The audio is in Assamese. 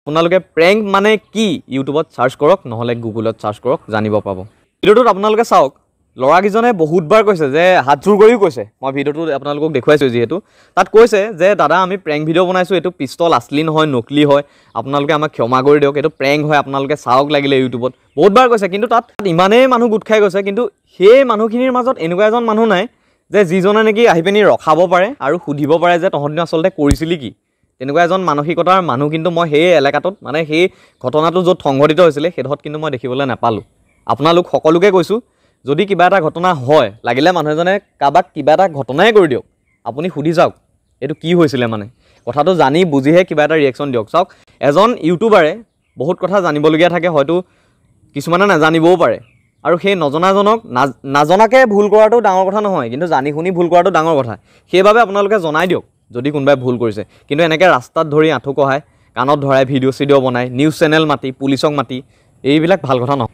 আপোনালোকে প্ৰেংক মানে কি ইউটিউবত সাৰ্চ কৰক নহলে গুগলত সাৰ্চ কৰক জানিব পাব ভিডিওটোত আপোনালোকে চাওক লৰাকিজনে বহুতবাৰ কৈছে যে হাতজোৰ কৰিও কৈছে মই ভিডিওটো আপোনালোকক দেখুৱাইছো যেহেতু তাত কৈছে যে দাদা আমি প্ৰেংক ভিডিও বনাইছো এটো পিস্তল আসলি নহয় নকলি হয় আপোনালোকে আমাক ক্ষমা কৰি দিয়ক এটো প্ৰেংক হয় আপোনালোকে চাওক লাগিলে ইউটিউবত বহুতবাৰ কৈছে কিন্তু তাত ইমানেই মানুহ গুট খাই গৈছে কিন্তু সেই মানুহখিনিৰ মাজত এনেকুৱা এজন মানুহ নাই যে যিজনে নেকি আহিপেনি ৰখাব পাৰে আৰু সুধিব পাৰে যে তহঁতি আসলতে কৰিছিলি কি তেনেকুৱা এজন মানসিকতাৰ মানুহ কিন্তু মই সেই এলেকাটোত মানে সেই ঘটনাটো য'ত সংঘটিত হৈছিল সেইডোখৰত কিন্তু মই দেখিবলৈ নাপালো আপোনালোক সকলোকে কৈছো যদি কিবা এটা ঘটনা হয় লাগিলে মানুহজনে কাবাক কিবা এটা ঘটনাই কৰি দিওক আপুনি সুধি যাওক এটো কি হৈছিল মানে কথাটো জানি বুজিহে কিবা এটা ৰিঅ্যাকশন দিওক চাওক এজন ইউটিউবাৰে বহুত কথা জানিবলগীয়া থাকে হয়তো কিছুমানে নাজানিবও পাৰে আৰু সেই নজনাজনক নাজনাকে ভুল কৰাটো ডাঙৰ কথা নহয় কিন্তু জানি শুনি ভুল কৰাটো ডাঙৰ কথা সেইবাবে আপোনালোকে জনাই দিওক যদি কোনোবাই ভুল কৰিছে কিন্তু এনেকৈ ৰাস্তাত ধৰি আঁঠু কহাই কাণত ধৰাই ভিডিও বনাই নিউজ চেনেল মাতি পুলিচক মাতি এইবিলাক ভাল কথা নহয়